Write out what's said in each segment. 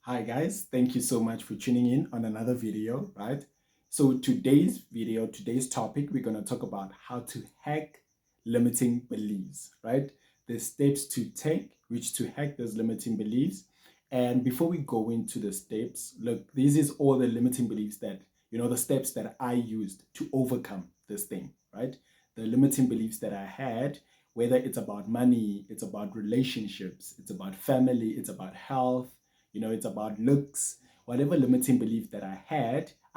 Hi guys, thank you so much for tuning in on another video, right? So today's topic, we're going to talk about how to hack limiting beliefs, right? The steps to take, which to hack those limiting beliefs. And before we go into the steps, look, this is all the limiting beliefs that, the steps that I used to overcome this thing, right? The limiting beliefs that I had, whether it's about money, it's about relationships, it's about family, it's about health, it's about looks, whatever limiting belief that I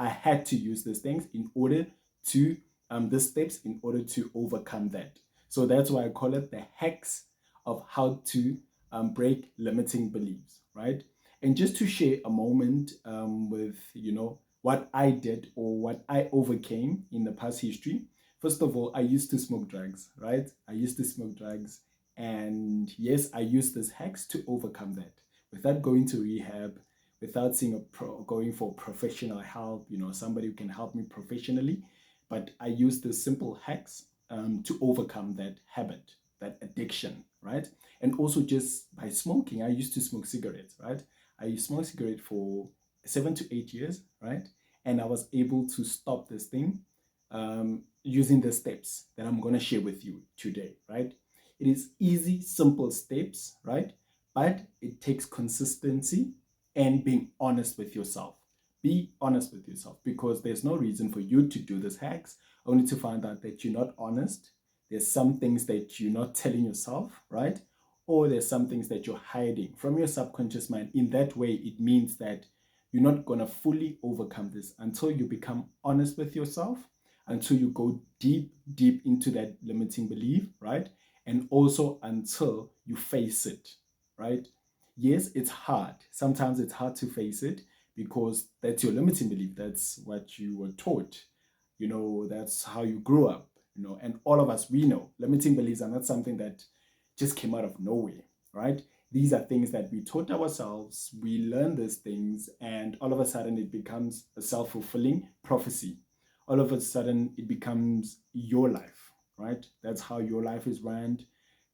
had to use these things in order to, these steps in order to overcome that. So that's why I call it the hacks of how to break limiting beliefs, right? And just to share a moment with, what I did or what I overcame in the past history. First of all, I used to smoke drugs, right? I used to smoke drugs. And yes, I used these hacks to overcome that without going to rehab, without seeing going for professional help, somebody who can help me professionally. But I use the simple hacks to overcome that habit, that addiction, right? And also just by smoking, I used to smoke cigarettes, right? I smoked cigarette for 7 to 8 years, right? And I was able to stop this thing using the steps that I'm going to share with you today, right? It is easy, simple steps, right? But it takes consistency and being honest with yourself. Be honest with yourself because there's no reason for you to do these hacks only to find out that you're not honest. There's some things that you're not telling yourself, right? Or there's some things that you're hiding from your subconscious mind. In that way, it means that you're not going to fully overcome this until you become honest with yourself, until you go deep, deep into that limiting belief, right? And also until you face it, right? Yes, it's hard. Sometimes it's hard to face it because that's your limiting belief. That's what you were taught. That's how you grew up. And all of us, we know limiting beliefs are not something that just came out of nowhere, right? These are things that we taught ourselves. We learn these things, and all of a sudden it becomes a self fulfilling prophecy. All of a sudden it becomes your life, right? That's how your life is run.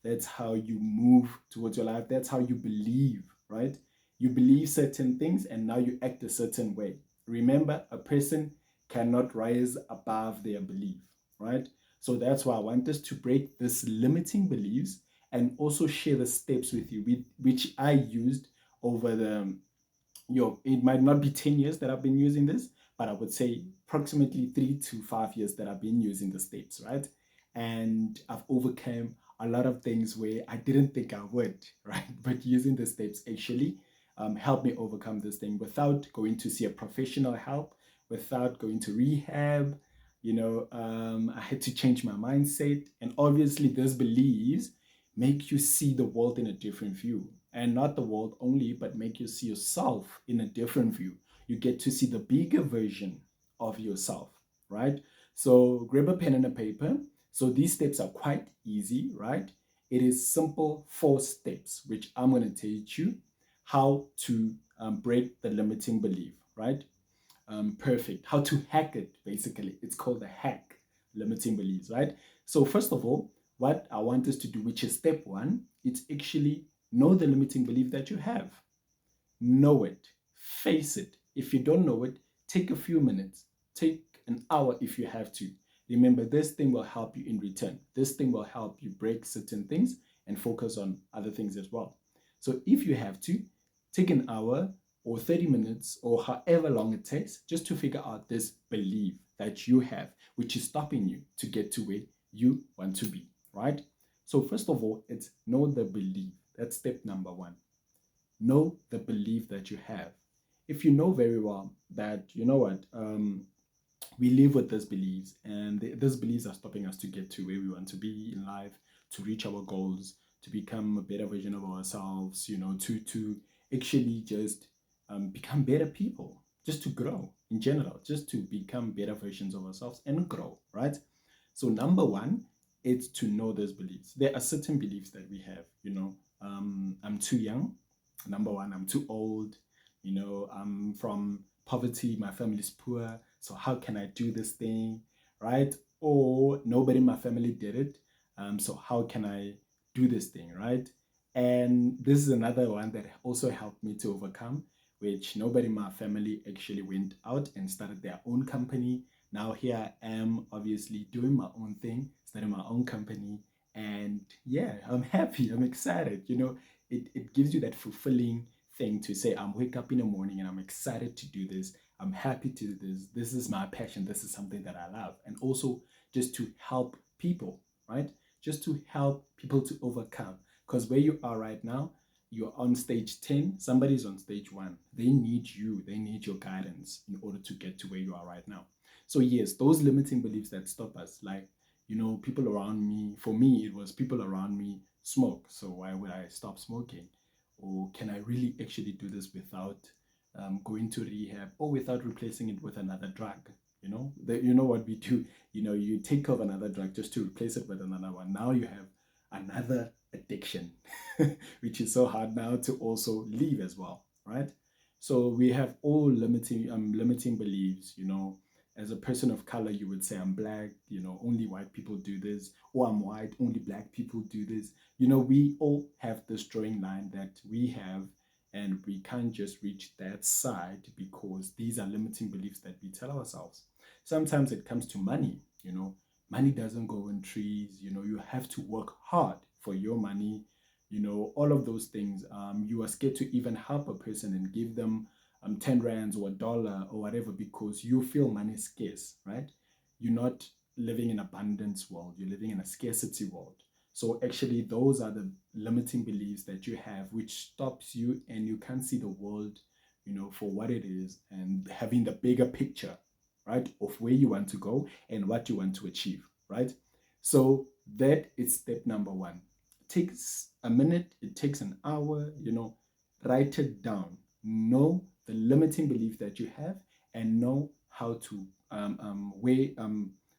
That's how you move towards your life. That's how you believe, right? You believe certain things and now you act a certain way. Remember, a person cannot rise above their belief, right? So that's why I want us to break this limiting beliefs and also share the steps with you, which I used over it might not be 10 years that I've been using this, but I would say approximately 3 to 5 years that I've been using the steps, right? And I've overcome a lot of things where I didn't think I would, right? But using the steps actually helped me overcome this thing without going to see a professional help, without going to rehab. I had to change my mindset. And obviously, those beliefs make you see the world in a different view, and not the world only, but make you see yourself in a different view. You get to see the bigger version of yourself, right? So grab a pen and a paper. So these steps are quite easy, right? It is simple 4 steps which I'm going to teach you how to break the limiting belief, right? Perfect. How to hack it, basically. It's called the hack limiting beliefs, right? So, first of all, what I want us to do, which is step one, it's actually know the limiting belief that you have. Know it, face it. If you don't know it, take a few minutes, take an hour if you have to. Remember, this thing will help you in return. This thing will help you break certain things and focus on other things as well. So, if you have to, take an hour or 30 minutes or however long it takes just to figure out this belief that you have, which is stopping you to get to where you want to be, right? So, first of all, it's know the belief. That's step number one. Know the belief that you have. If you know very well that, we live with these beliefs, and these beliefs are stopping us to get to where we want to be in life, to reach our goals, to become a better version of ourselves, to actually just become better people, just to grow in general, just to become better versions of ourselves and grow, right? So number one is to know those beliefs. There are certain beliefs that we have, I'm too young. Number one, I'm too old. I'm from poverty, my family's poor, so how can I do this thing, right? Or nobody in my family did it, so how can I do this thing, right? And this is another one that also helped me to overcome, which nobody in my family actually went out and started their own company. Now here I am, obviously doing my own thing, starting my own company, and yeah, I'm happy, I'm excited. It gives you that fulfilling thing to say, I'm wake up in the morning and I'm excited to do this. I'm happy to do this. This is my passion. This is something that I love. And also just to help people, right? Just to help people to overcome. Because where you are right now, you're on stage 10, somebody's on stage 1. They need you, they need your guidance in order to get to where you are right now. So, yes, those limiting beliefs that stop us, like, people around me, for me, it was people around me smoke. So, why would I stop smoking? Or can I really actually do this without going to rehab or without replacing it with another drug? You know what we do. You take off another drug just to replace it with another one. Now you have another addiction, which is so hard now to also leave as well, right? So we have all limiting beliefs. As a person of color, you would say I'm black. Only white people do this, or I'm white. Only black people do this. We all have this drawing line that we have, and we can't just reach that side because these are limiting beliefs that we tell ourselves. Sometimes it comes to money. Money doesn't go in trees. You have to work hard for your money. All of those things. You are scared to even help a person and give them 10 rands or $1 or whatever because you feel money is scarce, right? You're not living in abundance world. You're living in a scarcity world. So actually, those are the limiting beliefs that you have, which stops you and you can't see the world, for what it is and having the bigger picture, right, of where you want to go and what you want to achieve, right? So that is step number one. It takes a minute, it takes an hour, write it down. Know the limiting belief that you have and know how to weigh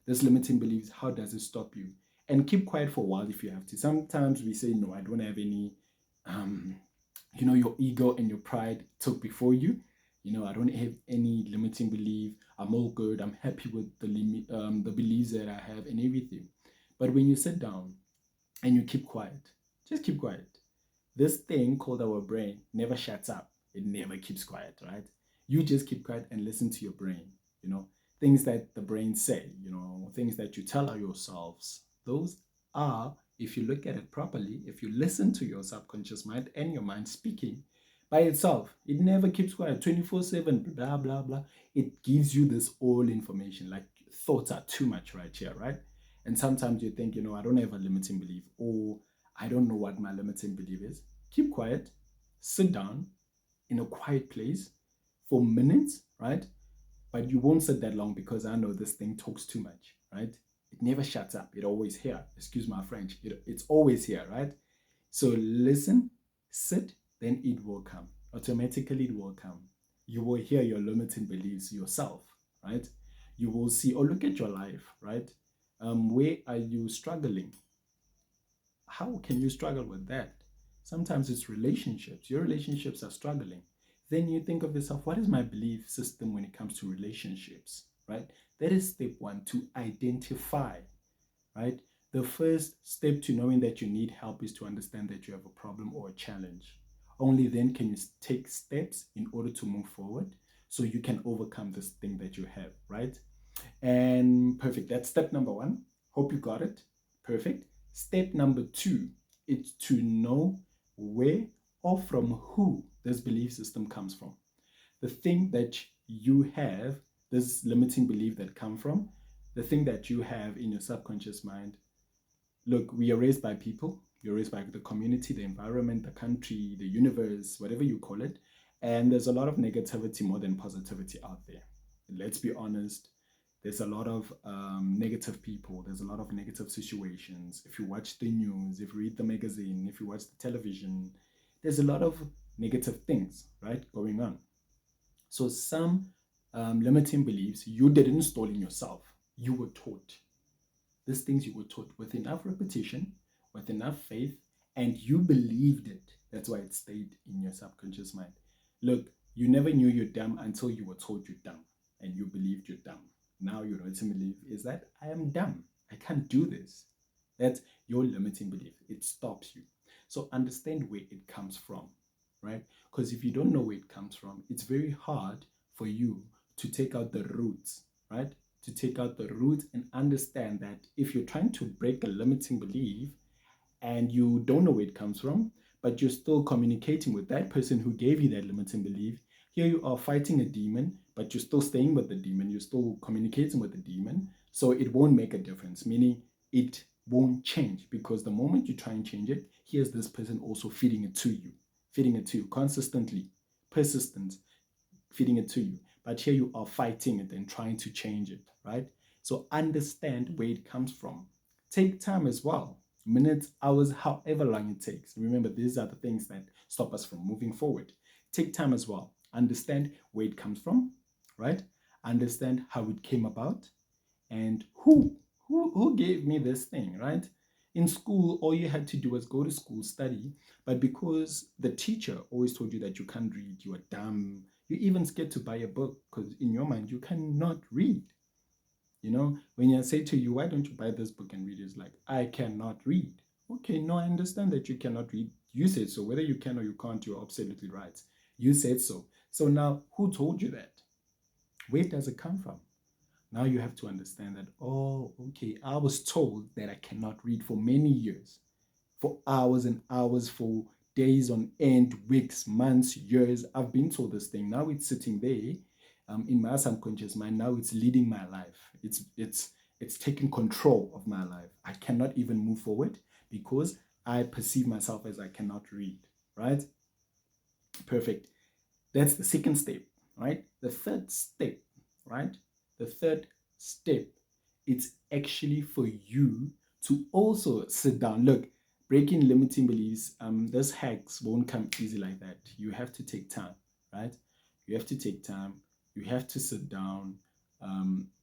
this limiting beliefs. How does it stop you? And keep quiet for a while if you have to. Sometimes we say, no, I don't have any, um, your ego and your pride took before you. I don't have any limiting belief. I'm all good. I'm happy with the beliefs that I have and everything. But when you sit down and you keep quiet, just keep quiet. This thing called our brain never shuts up. It never keeps quiet, right? You just keep quiet and listen to your brain. Things that the brain say. Things that you tell yourselves. Those are, if you look at it properly, if you listen to your subconscious mind and your mind speaking by itself, it never keeps quiet 24/7, blah, blah, blah. It gives you this all information. Like thoughts are too much right here, right? And sometimes you think, I don't have a limiting belief, or I don't know what my limiting belief is. Keep quiet, sit down in a quiet place for minutes, right? But you won't sit that long because I know this thing talks too much, right? It never shuts up. It always here. Excuse my French. It's always here, right? So listen, sit, then it will come. Automatically, it will come. You will hear your limiting beliefs yourself, right? You will see, or look at your life, right? Where are you struggling? How can you struggle with that? Sometimes it's relationships. Your relationships are struggling. Then you think of yourself, what is my belief system when it comes to relationships, right? That is step one, to identify, right? The first step to knowing that you need help is to understand that you have a problem or a challenge. Only then can you take steps in order to move forward so you can overcome this thing that you have, right? And perfect. That's step number one. Hope you got it. Perfect. Step number two is to know where or from who this belief system comes from. The thing that you have, this limiting belief that come from, the thing that you have in your subconscious mind. Look, we are raised by people. You're raised by the community, the environment, the country, the universe, whatever you call it. And there's a lot of negativity more than positivity out there. Let's be honest. There's a lot of negative people. There's a lot of negative situations. If you watch the news, if you read the magazine, if you watch the television, there's a lot of negative things, right, going on. So some limiting beliefs you didn't install in yourself. You were taught. These things you were taught with enough repetition, with enough faith, and you believed it. That's why it stayed in your subconscious mind. Look, you never knew you're dumb until you were told you're dumb, and you believed you're dumb. Now your limiting belief is that I am dumb. I can't do this. That's your limiting belief. It stops you. So understand where it comes from, right? Because if you don't know where it comes from, it's very hard for you to take out the roots, right? To take out the roots and understand that if you're trying to break a limiting belief and you don't know where it comes from, but you're still communicating with that person who gave you that limiting belief, here you are fighting a demon, but you're still staying with the demon, you're still communicating with the demon. So it won't make a difference, meaning it won't change because the moment you try and change it, here's this person also feeding it to you consistently, persistent, feeding it to you. But here you are fighting it and trying to change it, right? So understand where it comes from. Take time as well, minutes, hours, however long it takes. Remember, these are the things that stop us from moving forward. Take time as well. Understand where it comes from, right? Understand how it came about and who gave me this thing, right? In school, all you had to do was go to school, study, but because the teacher always told you that you can't read, you are dumb, you even scared to buy a book because in your mind you cannot read. You know, when I say to you, why don't you buy this book and read? It's like, I cannot read. Okay, no, I understand that you cannot read. You said so. Whether you can or you can't, you're absolutely right. You said so. So now, who told you that? Where does it come from? Now you have to understand that, oh, okay, I was told that I cannot read for many years, for hours and hours, for days on end, weeks, months, years. I've been told this thing. Now it's sitting there in my subconscious mind. Now it's leading my life. It's taking control of my life. I cannot even move forward because I perceive myself as I cannot read. Right? Perfect. That's the second step, right? The third step, right? The third step, it's actually for you to also sit down. Look, breaking limiting beliefs, those hacks won't come easy like that. You have to take time, right? You have to take time. You have to sit down.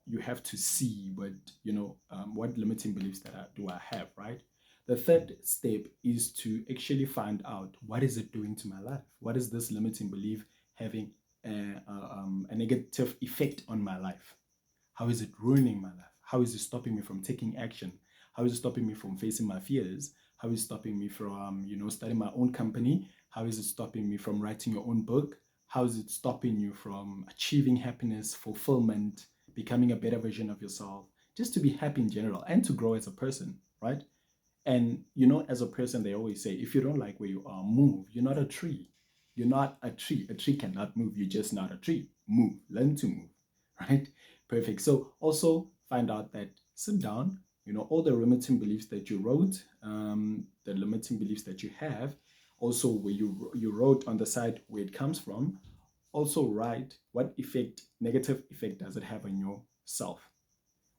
You have to see what limiting beliefs do I have, right? The third step is to actually find out what is it doing to my life. What is this limiting belief having a negative effect on my life? How is it ruining my life? How is it stopping me from taking action? How is it stopping me from facing my fears? How is it stopping me from, starting my own company? How is it stopping me from writing your own book? How is it stopping you from achieving happiness, fulfillment, becoming a better version of yourself, just to be happy in general and to grow as a person, right? And as a person, they always say, if you don't like where you are, move. You're not a tree. You're not a tree. A tree cannot move. You're just not a tree. Move. Learn to move. Right? Perfect. So also find out that sit down, all the limiting beliefs that you wrote, the limiting beliefs that you have, also where you wrote on the side where it comes from, also write what negative effect does it have on yourself?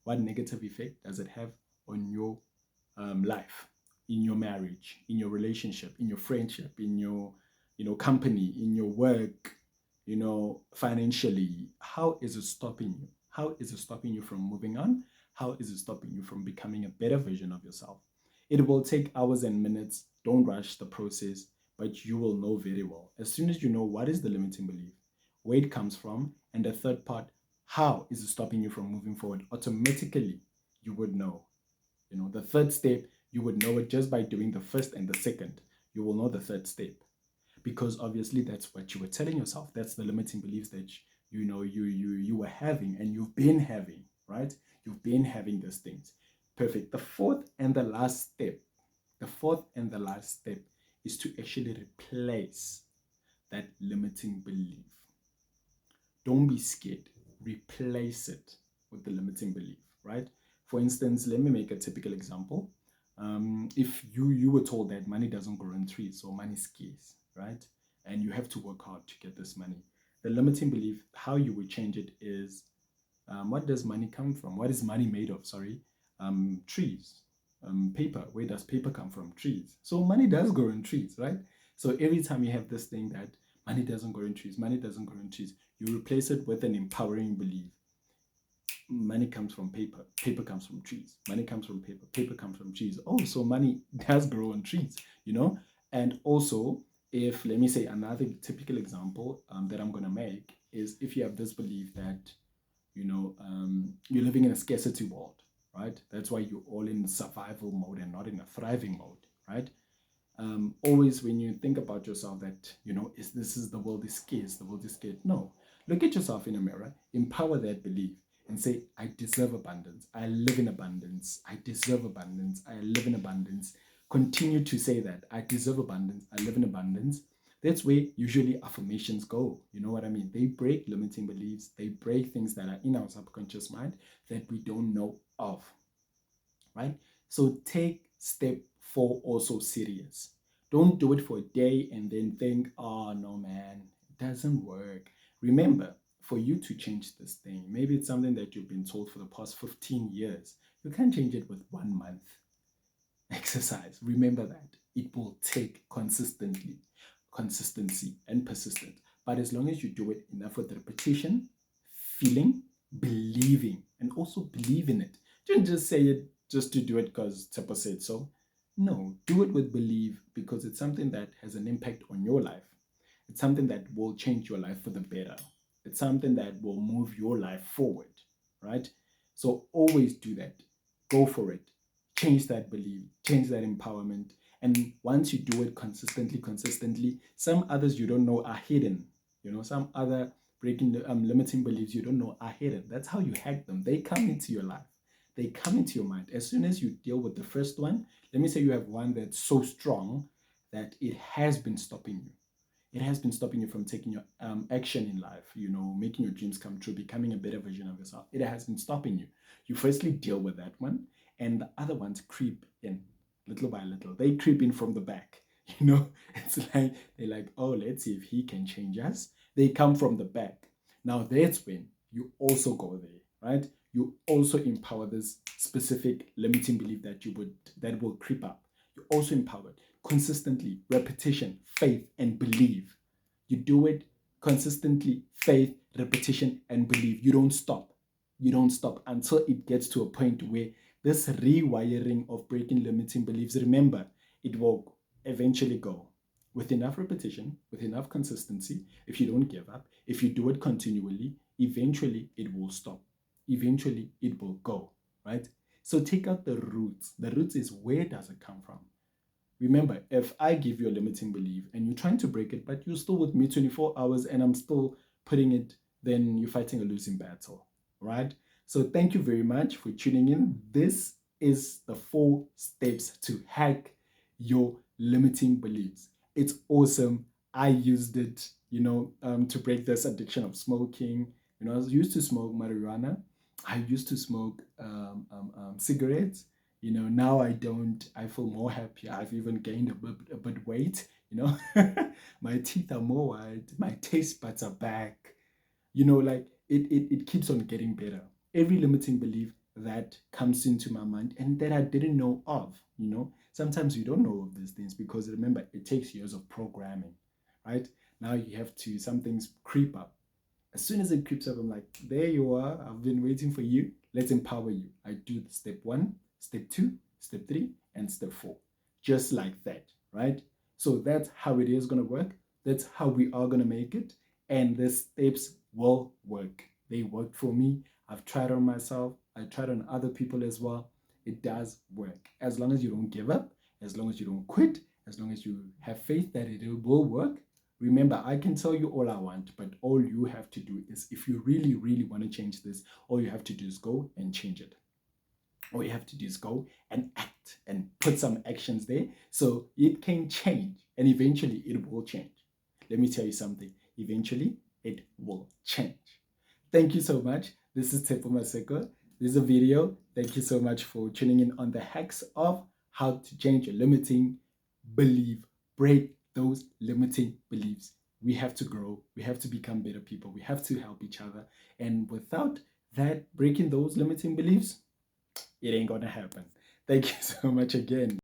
What negative effect does it have on your life, in your marriage, in your relationship, in your friendship, in your company, in your work, financially? How is it stopping you? How is it stopping you from moving on? How is it stopping you from becoming a better version of yourself? It will take hours and minutes. Don't rush the process, but you will know very well as soon as you know what is the limiting belief, where it comes from, and the third part, how is it stopping you from moving forward? Automatically, you would know. The third step, you would know it just by doing the first and the second. You will know the third step because obviously that's what you were telling yourself. That's the limiting beliefs that you were having and you've been having, right? You've been having these things. Perfect. The fourth and the last step is to actually replace that limiting belief. Don't be scared. Replace it with the limiting belief, right? For instance, let me make a typical example. If you were told that money doesn't grow in trees, so money is scarce, right? And you have to work hard to get this money. The limiting belief, how you would change it is, what does money come from? What is money made of? Sorry, trees. Paper. Where does paper come from? Trees. So money does grow in trees, right? So every time you have this thing that money doesn't grow in trees, money doesn't grow in trees, you replace it with an empowering belief. Money comes from paper, paper comes from trees, money comes from paper, paper comes from trees. Oh, so money does grow on trees, And also, if, let me say, another typical example that I'm going to make is if you have this belief that, you're living in a scarcity world, right? That's why you're all in survival mode and not in a thriving mode, right? Always when you think about yourself that, is this is the world is scarce, the world is scared. No. Look at yourself in a mirror, empower that belief, and say, I deserve abundance. I live in abundance. I deserve abundance. I live in abundance. Continue to say that. I deserve abundance. I live in abundance. That's where usually affirmations go. You know what I mean? They break limiting beliefs. They break things that are in our subconscious mind that we don't know of, right? So take step 4 also serious. Don't do it for a day and then think, oh no, man, it doesn't work. Remember, for you to change this thing, maybe it's something that you've been told for the past 15 years. You can't change it with 1 month exercise. Remember that. It will take consistency and persistence. But as long as you do it enough with repetition, feeling, believing, and also believe in it. Don't just say it just to do it because Tepa said so. No, do it with belief because it's something that has an impact on your life. It's something that will change your life for the better. It's something that will move your life forward, right? So always do that. Go for it. Change that belief, change that empowerment. And once you do it consistently, some others you don't know are hidden. Some other breaking the limiting beliefs you don't know are hidden. That's how you hack them. They come into your life. They come into your mind. As soon as you deal with the first one, let me say you have one that's so strong that it has been stopping you. It has been stopping you from taking your action in life, making your dreams come true, becoming a better version of yourself. It has been stopping you. You firstly deal with that one, and the other ones creep in little by little. They creep in from the back. It's like they're like, oh, let's see if he can change us. They come from the back. Now that's when you also go there, right? You also empower this specific limiting belief that will creep up. You also empower it consistently, repetition, faith, and believe. You do it consistently, faith, repetition, and believe. You don't stop. You don't stop until it gets to a point where this rewiring of breaking limiting beliefs, remember, it will eventually go. With enough repetition, with enough consistency, if you don't give up, if you do it continually, eventually it will stop. Eventually it will go, right? So take out the roots. The roots is, where does it come from? Remember, if I give you a limiting belief and you're trying to break it, but you're still with me 24 hours and I'm still putting it, then you're fighting a losing battle, right? So thank you very much for tuning in. This is the 4 steps to hack your limiting beliefs. It's awesome. I used it, to break this addiction of smoking. I was used to smoke marijuana. I used to smoke cigarettes. Now I don't. I feel more happy. I've even gained a bit weight. My teeth are more white. My taste buds are back. Like it keeps on getting better. Every limiting belief that comes into my mind and that I didn't know of. Sometimes you don't know of these things because remember, it takes years of programming, right? Now you have to, some things creep up. As soon as it creeps up, I'm like, there you are. I've been waiting for you. Let's empower you. I do step 1, step 2, step 3, and step 4. Just like that, right? So that's how it is going to work. That's how we are going to make it. And the steps will work. They worked for me. I've tried on myself. I tried on other people as well. It does work. As long as you don't give up, as long as you don't quit, as long as you have faith that it will work. Remember, I can tell you all I want, but all you have to do is, if you really, really want to change this, all you have to do is go and change it. All you have to do is go and act and put some actions there so it can change. And eventually it will change. Let me tell you something. Eventually it will change. Thank you so much. This is Tepo Maseko. This is a video. Thank you so much for tuning in on the hacks of how to change your limiting belief. Break those limiting beliefs. We have to grow. We have to become better people. We have to help each other. And without that, breaking those limiting beliefs, it ain't gonna happen. Thank you so much again.